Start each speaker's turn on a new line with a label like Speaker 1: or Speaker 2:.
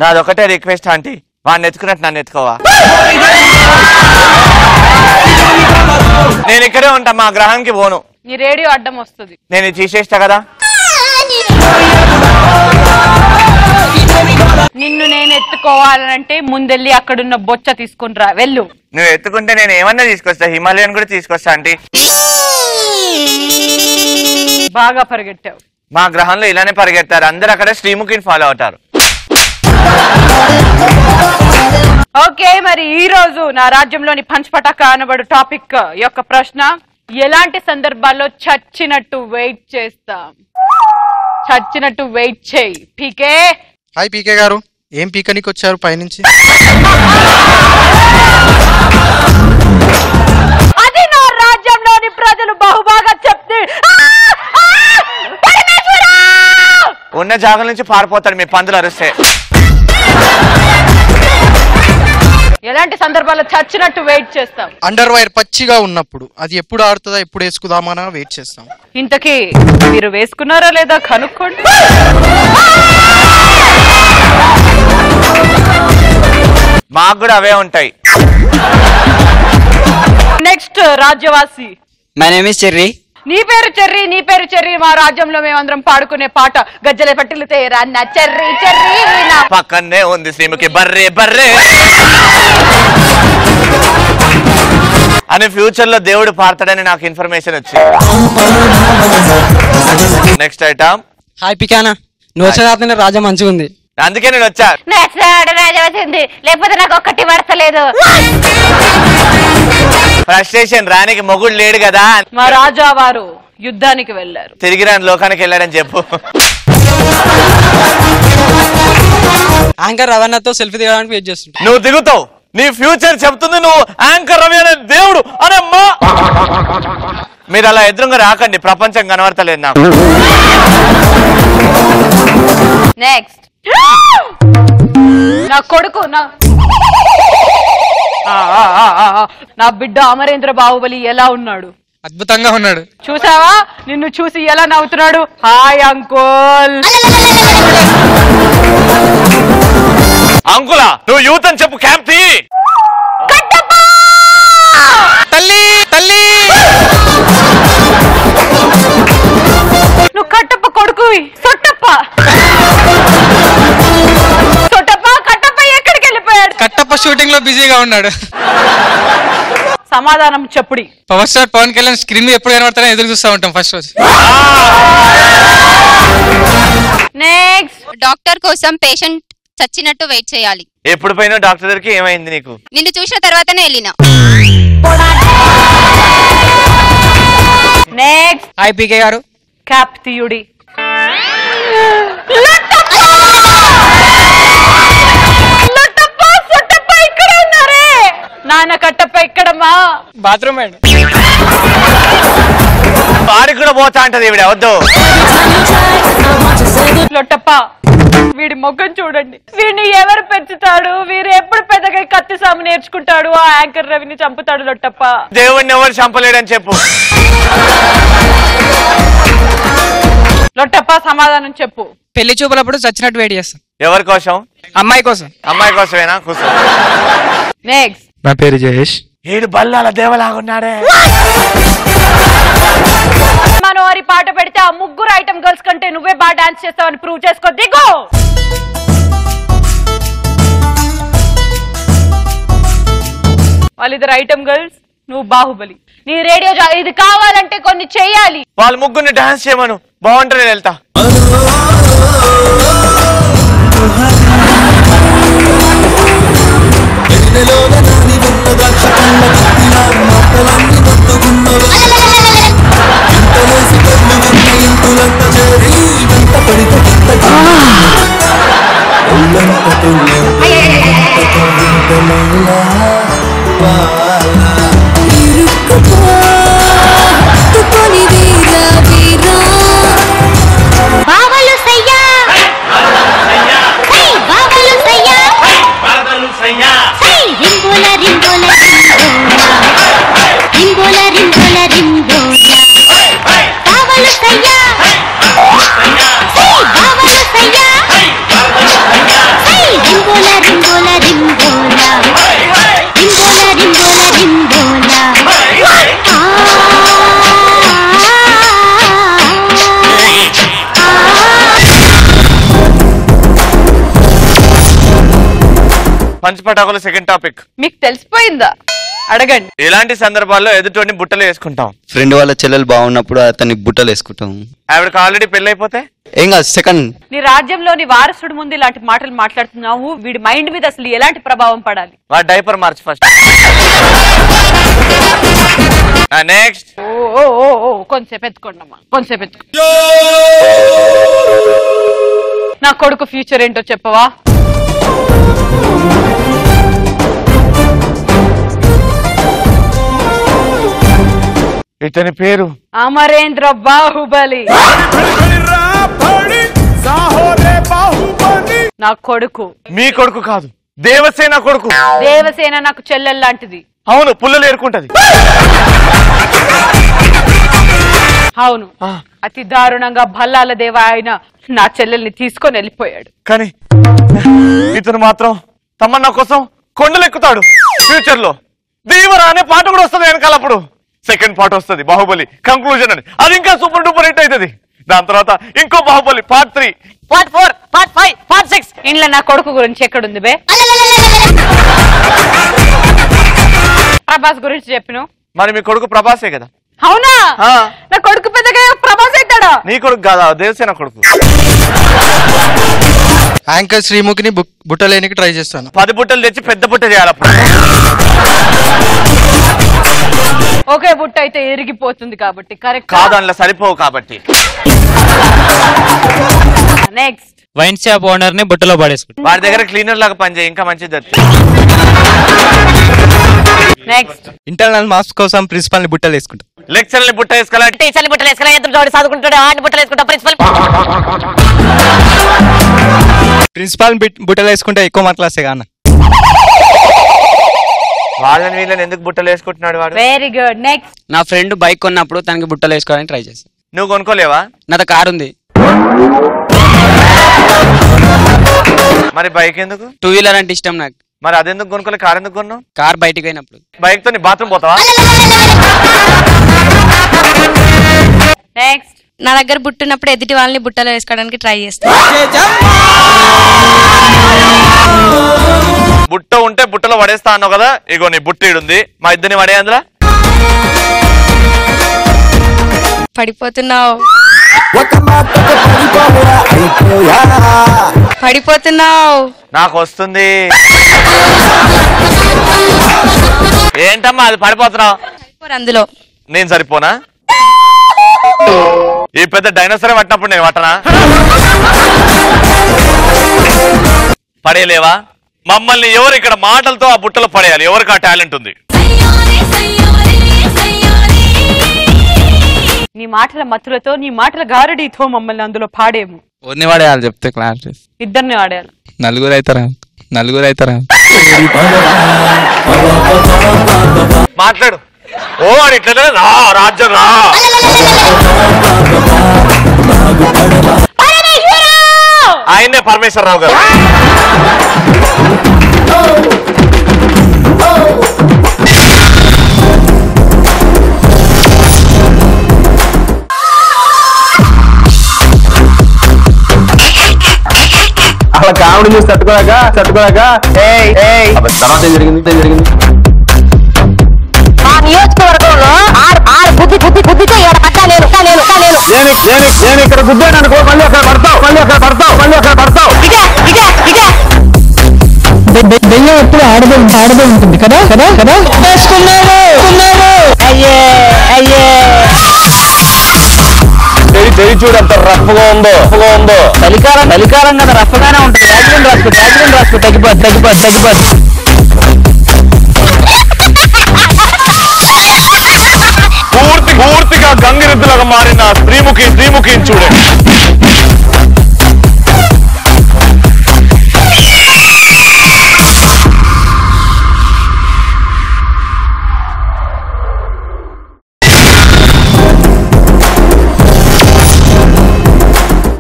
Speaker 1: నాదొకటే request aunty, వాడిని ఎత్తుకున్నట్టు నన్ను ఎత్తుకోవా. నేను ఇక్కడే ఉంటా, మా గ్రహానికి పోను.
Speaker 2: నీ రేడియో అడ్డం వస్తుంది.
Speaker 1: నేను ఇది తీసేస్తా కదా.
Speaker 2: నిన్ను నేను ఎత్తుకోవాలంటే ముందెళ్ళి అక్కడున్న బొచ్చ తీసుకుని రా, వెళ్ళు.
Speaker 1: నువ్వు ఎత్తుకుంటే నేను ఏమన్నా తీసుకొస్తా, హిమాలయన్ కూడా తీసుకొస్తా ఆంటీ.
Speaker 2: బాగా పరిగెట్టావు.
Speaker 1: మా గ్రహంలో ఇలానే పరిగెత్తారు, అందరు అక్కడ శ్రీముఖిని ఫాలో అవుతారు.
Speaker 2: ఓకే, మరి ఈ రోజు నా రాజ్యంలోని పంచపటాక అనబడు టాపిక్ యొక్క ప్రశ్న, ఎలాంటి సందర్భాల్లో చచ్చినట్టు వెయిట్ చేస్తాం? చచ్చినట్టు వెయిట్ చేయి. పీకే.
Speaker 3: హాయ్ పీకే గారు, ఏం పీకనికి వచ్చారు పైనుంచి?
Speaker 2: అది నా రాజ్యంలోని ప్రజలు బహుబాగా చెప్తే
Speaker 1: ఉన్న జాగల నుంచి పారిపోతాడు మీ పందులు అరిస్తే.
Speaker 2: ఎలాంటి సందర్భాల్లో చచ్చినట్టు వెయిట్ చేస్తాం?
Speaker 3: అండర్ వైర్ పచ్చిగా ఉన్నప్పుడు, అది ఎప్పుడు ఆడుతుందా ఎప్పుడు వేసుకుందామా వెయిట్ చేస్తాం.
Speaker 2: ఇంతకీ మీరు వేసుకున్నారా లేదా కనుక్కోండి.
Speaker 1: మాకు కూడా అవే ఉంటాయి.
Speaker 2: నెక్స్ట్ రాజ్యవాసి.
Speaker 4: My name is Cherry.
Speaker 2: నీ పేరు చెర్రీ, నీ పేరు చెర్రీ. మా రాజ్యంలో మేమందరం పాడుకునే పాట గజ్జల పట్టిలు తేరన్న చెర్రీ చెర్రీ.
Speaker 1: పక్కనే ఉంది శ్రీముఖి బర్రే బర్రే అని ఫ్యూచర్ లో దేవుడు పాడతాడని నాకు ఇన్ఫర్మేషన్ వచ్చింది. Next item.
Speaker 4: హాయ్ పికానా, నువ్వు వచ్చే రాజా మంచిగా ఉంది,
Speaker 1: అందుకే నేను వచ్చా.
Speaker 2: లేకపోతే నాకు ఒక్కటి పడతలేదు.
Speaker 1: ఫ్రస్ట్రేషన్ రానికి మొగుడు లేడు కదా.
Speaker 2: మా రాజా వారు యుద్ధానికి వెళ్ళారు.
Speaker 1: తిరిగి రాని లోకానికి వెళ్ళాడని చెప్పు.
Speaker 4: యాంకర్ రవణతో సెల్ఫీ దిగడానికి వెయిట్ చేస్తుంటా.
Speaker 1: నువ్వు దిగుతావు, నీ ఫ్యూచర్ చెప్తుంది. నువ్వు యాంకర్ రవి అనే దేవుడు అనే అమ్మా. మీరు అలా ఎదురుగా రాకండి, ప్రపంచం కనబడతలేదు నాకు.
Speaker 2: నెక్స్ట్ నా కొడుకు, నా బిడ్డ అమరేంద్ర బాహుబలి ఎలా ఉన్నాడు?
Speaker 4: అద్భుతంగా ఉన్నాడు.
Speaker 2: చూసావా, నిన్ను చూసి ఎలా నవ్వుతున్నాడు. Hi uncle.
Speaker 1: అంకులా, నువ్వు యూత్ అని చెప్పు. క్యాంప్ తీ.
Speaker 4: తల్లి తల్లి,
Speaker 2: నువ్వు కట్టప్ప కొడుకు. సొట్టప్ప సొట్టప్ప కట్టప్ప ఎక్కడికి వెళ్ళిపోయాడు?
Speaker 4: కట్టప్ప షూటింగ్ లో బిజీగా ఉన్నాడు.
Speaker 2: సమాధానం చెప్పుడి.
Speaker 4: Power star Pawan Kalyan screen మీద ఎప్పుడు కనబడతారో ఎదురు చూస్తూ ఉంటాం ఫస్ట్ రోజు.
Speaker 2: నెక్స్ట్.
Speaker 5: డాక్టర్ కోసం పేషెంట్ చచ్చినట్టు వెయిట్ చేయాలి.
Speaker 1: ఎప్పుడు పోయినా డాక్టర్ దగ్గరికి ఏమైంది నీకు?
Speaker 5: నిన్ను చూసిన తర్వాతనే వెళ్ళినా.
Speaker 2: నెక్స్ట్.
Speaker 4: హాయ్ పీకే గారు.
Speaker 2: క్యాప్ తీయుడి. నాన్న కట్టప్ప ఇక్కడమ్మా.
Speaker 4: బాత్రూమ్ అండి.
Speaker 1: వాడికి కూడా పోతా అంటది ఈవిడ. వద్దు.
Speaker 2: లొట్టప్ప, వీడి మొగ్గం చూడండి. వీడిని ఎవరు పెంచుతాడు? వీరు ఎప్పుడు పెద్దగా కత్తి సాము నేర్చుకుంటాడు? ఆ యాంకర్ రవిని చంపుతాడు లొట్టప్ప.
Speaker 1: దేవుడిని ఎవరు చంపలేడని చెప్పు.
Speaker 2: లొట్టప్ప సమాధానం చెప్పు.
Speaker 4: పెళ్లి చూపులప్పుడు చచ్చినట్టు వెయిట్ చేస్తాం.
Speaker 1: ఎవరి కోసం?
Speaker 4: అమ్మాయి కోసం.
Speaker 1: అమ్మాయి కోసమేనా? కూర్చో.
Speaker 2: నెక్స్ట్.
Speaker 3: నా పేరు జయేష్.
Speaker 1: ఏడు బల్లాల దేవలాగున్నాడే.
Speaker 2: మనం వారి పాట పెడితే ఆ ముగ్గురు ఐటమ్ గర్ల్స్ కంటే నువ్వే బాగా డాన్స్ చేస్తావని ప్రూవ్ చేసుకో. దిగు. వాళ్ళిద్దరు ఐటమ్ గర్ల్స్, నువ్వు బాహుబలి. నీ రేడియో ఇది కావాలంటే కొన్ని చెయ్యాలి.
Speaker 1: వాళ్ళ ముగ్గురిని డాన్స్ చేయమను, బాగుంటుంది. నేను వెళ్తా. పంచపటాకుల సెకండ్ టాపిక్.
Speaker 2: మీకు తెలిసిపోయిందా? అడగండి.
Speaker 1: ఎలాంటి సందర్భాల్లో ఎదుటి బుట్టలు వేసుకుంటాం?
Speaker 6: ఫ్రెండ్ వాళ్ళ చెల్లెలు బాగున్నప్పుడు అతన్ని బుట్టలు వేసుకుంటాం.
Speaker 1: ఆవిడకి ఆల్రెడీ పెళ్ళైపోతే
Speaker 6: ఏం కాదు, సెకండ్.
Speaker 2: నీ రాజ్యంలోని వారసుడు ముందు ఇలాంటి మాటలు మాట్లాడుతున్నావు, వీడి మైండ్ మీద అసలు ఎలాంటి ప్రభావం పడాలి?
Speaker 1: వాడు డైపర్ మార్చి ఫస్ట్. నెక్స్ట్.
Speaker 2: కొంచెంసేపు ఎత్తుకోండమ్మా, కొంచెంసేపు ఎత్తుకో. నా కొడుకు ఫ్యూచర్ ఏంటో చెప్పవా?
Speaker 1: ఇతని పేరు
Speaker 2: అమరేంద్ర బాహుబలి. నా కొడుకు.
Speaker 1: మీ కొడుకు కాదు, దేవసేన కొడుకు.
Speaker 2: దేవసేన నాకు చెల్లెల్ లాంటిది.
Speaker 1: అవును, పుల్లలు ఏరుకుంటది.
Speaker 2: అవును, అతి దారుణంగా భల్లాల దేవ ఆయన నా చెల్లెల్ని తీసుకొని వెళ్ళిపోయాడు.
Speaker 1: కానీ ఇతను మాత్రం తమన్నా కోసం కొండలెక్కుతాడు. ఫ్యూచర్ లో దీవరా అనే పాట కూడా వస్తుంది వెనకాల. అప్పుడు సెకండ్ పార్ట్ వస్తుంది, బాహుబలి కంక్లూజన్ అని. అది ఇంకా సూపర్ డూపర్ హిట్ అవుతుంది. దాని తర్వాత ఇంకో Baahubali part 3, part 4, part 5, part 6.
Speaker 2: ఇంట్లో నా కొడుకు గురించి ఎక్కడుంది బే? ప్రభాస్ గురించి చెప్పిన.
Speaker 1: మరి మీ కొడుకు ప్రభాసే కదా?
Speaker 2: అవునా? నా కొడుకు పెద్దగా ప్రభాస్ అవుతాడా?
Speaker 1: నీ కొడుకు కాదా, దేవసేన కొడుకు.
Speaker 3: యాంకర్ శ్రీముఖిని బుట్టలేనికి ట్రై చేస్తాను.
Speaker 1: 10 బుట్టలు తెచ్చి పెద్ద బుట్ట చేయాలి అప్పుడు.
Speaker 2: ఒకే బుట్ట అయితే ఎరిగిపోతుంది కాబట్టి కరెక్ట్
Speaker 1: కాదు, అందులో సరిపోవు కాబట్టి.
Speaker 2: నెక్స్ట్.
Speaker 4: వైన్ షాప్ ఓనర్ ని బుట్టలో పడేసుకుంటాం.
Speaker 1: వాడి దగ్గర క్లీనర్ లాగా పనిచేయి, ఇంకా మంచిది.
Speaker 2: నెక్స్ట్.
Speaker 6: ఇంటర్నల్ మార్క్స్ కోసం ప్రిన్సిపల్ ని బుట్టలు వేసుకుంటాం.
Speaker 1: లెక్చర్ ని బుట్ట వేసుకోవాలి, టీచర్ ని బుట్టలు వేసుకోవాలి, ఎదురు చదువుకుంటాడు ఆడిని బుట్టలు వేసుకుంటా.
Speaker 6: ప్రిన్సిపల్ బుట్టలు వేసుకుంటే ఎక్కువ మార్కులు వస్తాయి కానీ
Speaker 1: వాళ్ళని వీళ్ళని ఎందుకు బుట్టలు వేసుకుంటున్నాడు వాడు?
Speaker 2: Very good. నెక్స్ట్.
Speaker 7: నా ఫ్రెండ్ బైక్ కొన్నప్పుడు తనకి బుట్టలు వేసుకోవాలని ట్రై చేస్తాను.
Speaker 1: నువ్వు కొనుక్కోలేవా?
Speaker 7: నాతో కార్ ఉంది.
Speaker 1: మరి బైక్ ఎందుకు?
Speaker 7: 2 వీలర్ అంటే ఇష్టం నాకు.
Speaker 1: మరి అదెందుకు కొనుక్కోలే, కార్ ఎందుకు కొన్నావు?
Speaker 7: కార్ బయటికి పోయినప్పుడు.
Speaker 1: బైక్ తో నీ బాత్రూమ్ పోతావా?
Speaker 2: నెక్స్ట్.
Speaker 8: నా దగ్గర బుట్టున్నప్పుడు ఎదుటి వాళ్ళని బుట్టలో వేసుకోవడానికి ట్రై చేస్తాను.
Speaker 1: బుట్ట ఉంటే బుట్టలో పడేస్తా అన్నావు కదా, ఇగో నీ బుట్ట ఈడుంది, మా ఇద్దరిని పడే అందులో.
Speaker 8: పడిపోతున్నావు పడిపోతున్నావు.
Speaker 1: నాకు వస్తుంది. ఏంటమ్మా అది పడిపోతున్నావు?
Speaker 8: అందులో
Speaker 1: నేను సరిపోనా? ఈ పెద్ద డైనోసరే పట్టినప్పుడు నేను పట్టనా? పడేయలేవా? మమ్మల్ని ఎవరు ఇక్కడ మాటలతో ఆ బుట్టలో పడేయాలి, ఎవరికి ఆ టాలెంట్ ఉంది?
Speaker 2: నీ మాటల మత్తులతో, నీ మాటల గారడీతో మమ్మల్ని అందులో పాడేము.
Speaker 4: ఓన్ని వాడేయాలి చెప్తే క్లాస్.
Speaker 2: ఇద్దరిని వాడేయాలి.
Speaker 4: నలుగురు అవుతారా?
Speaker 1: మాట్లాడు. ఓ అని ఇట్లా రా, రాజ్యం రా. ఆయనే పరమేశ్వరరావు గారు.
Speaker 9: అలా కామెడీ చూసి తట్టుకోలేక తర్వాత ఏం జరిగింది?
Speaker 10: నియోజకవర్గంలో
Speaker 9: నేను ఇక్కడ గుద్దాను అనుకో, మళ్ళీ అక్కడ పడతావు. దెయ్యం ఎప్పుడు ఆడదే ఉంటుంది కదా. అయ్యే తెరి చూడు ఎంత రఫ్గా ఉందో. చలికాలం కదా, రఫ్గానే ఉంటుంది. రాజమండ్రి రాసుకో తగ్గిపోద్ది.
Speaker 1: పూర్తిగా గంగిరెద్దులాగా మారిన శ్రీముఖి చూడండి.